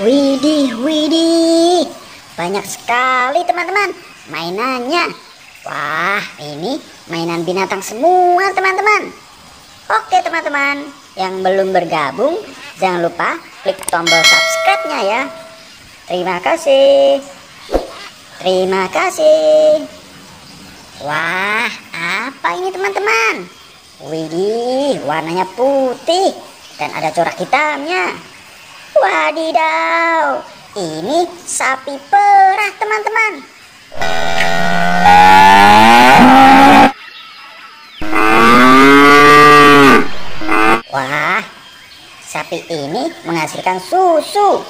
Widih, widih, banyak sekali teman-teman mainannya. Wah, ini mainan binatang semua teman-teman. Oke teman-teman, yang belum bergabung jangan lupa klik tombol subscribe-nya ya. Terima kasih. Terima kasih. Wah, apa ini teman-teman? Widih, warnanya putih dan ada corak hitamnya. Wadidaw, ini sapi perah teman-teman. Wah, sapi ini menghasilkan susu.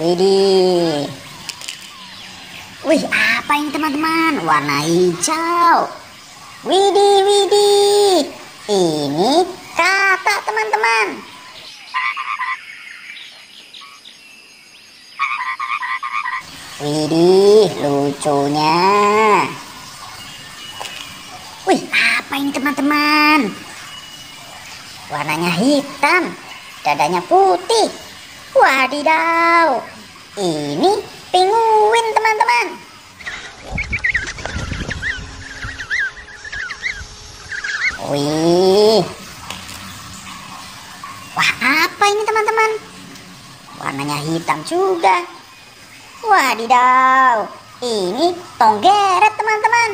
Widih. Wih, apa ini teman-teman? Warna hijau. Widih, widih. Ini katak teman-teman. Widih, lucunya. Wih, apa ini teman-teman? Warnanya hitam, dadanya putih. Wadidaw, ini penguin teman-teman. Wih, wah apa ini teman-teman? Warnanya hitam juga. Wadidaw, ini tonggeret teman-teman.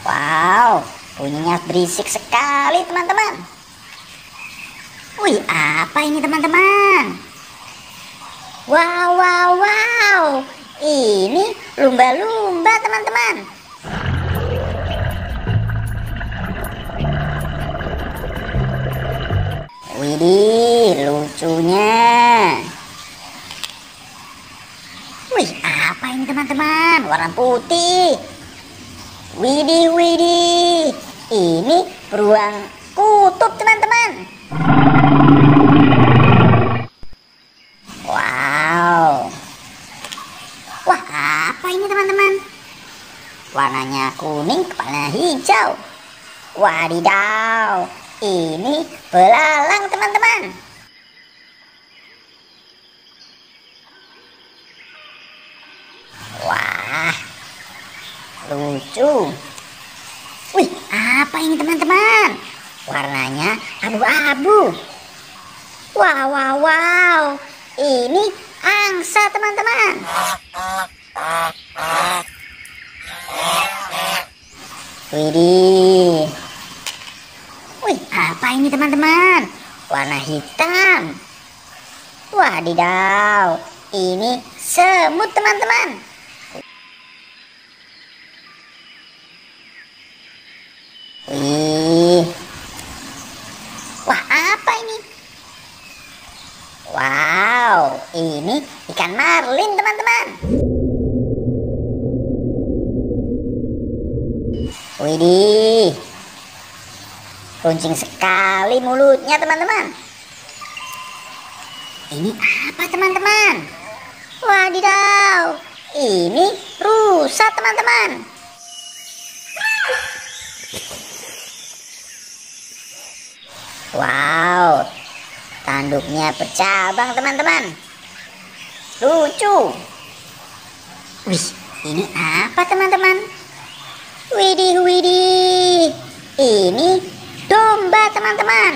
Wow, bunyinya berisik sekali teman-teman. Wih, apa ini teman-teman? Wow, wow, wow, ini lumba-lumba teman-teman. Widih, lucunya. Wih, apa ini teman-teman? Warna putih. Widih, widih. Ini beruang kutub teman-teman. Wow. Wah, apa ini teman-teman? Warnanya kuning, kepalanya hijau. Wadidaw, ini belalang teman-teman. Wah, lucu. Wih, apa ini teman-teman? Warnanya abu-abu. Wow, wow, wow. Ini angsa teman-teman. Widih. Wih, apa ini teman-teman? Warna hitam. Wadidaw, ini semut teman-teman. Wih. Wah, apa ini? Wow, ini ikan marlin teman-teman. Widih, runcing sekali mulutnya teman-teman. Ini apa teman-teman? Wadidaw, ini rusa teman-teman. Wow, tanduknya bercabang teman-teman. Lucu. Wih, ini apa teman-teman? Widih, widih. Ini domba teman-teman.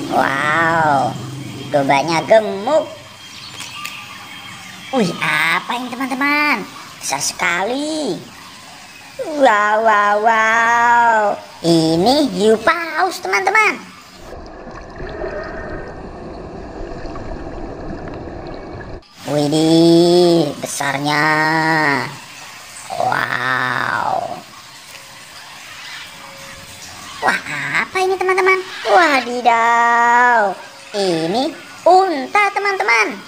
Wow, dombanya gemuk. Wih, apa ini teman-teman? Besar sekali. Wow, wow, wow. Ini hiu paus teman-teman. Widih, besarnya. Wow. Wah, apa ini teman-teman? Wadidaw, ini unta teman-teman.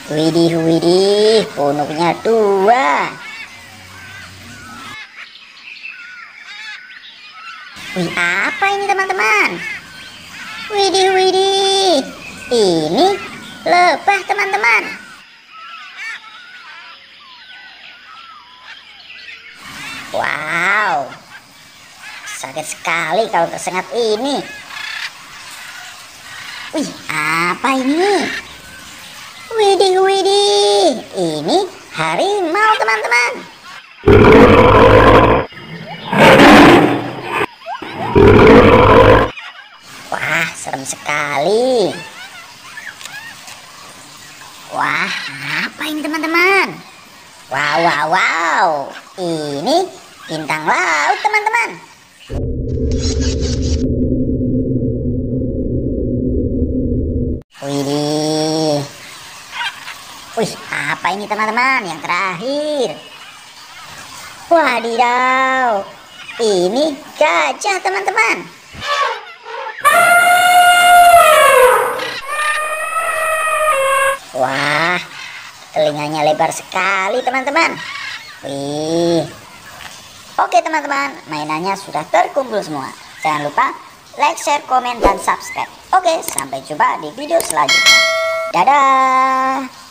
Widih, widih, punuknya 2. Wih, apa ini teman-teman? Widih, widih, ini lebah teman-teman. Wow, sakit sekali kalau tersengat ini. Wih, apa ini? Widih, widih, ini harimau teman-teman. Wah, serem sekali. Wah, apa ini teman-teman? Wow, wow, wow, ini bintang laut teman-teman. Widih. Wih, apa ini teman-teman yang terakhir? Wadidaw, ini gajah teman-teman. Wah, telinganya lebar sekali teman-teman. Wih. Oke teman-teman, mainannya sudah terkumpul semua. Jangan lupa like, share, komen, dan subscribe. Oke, sampai jumpa di video selanjutnya. Dadah.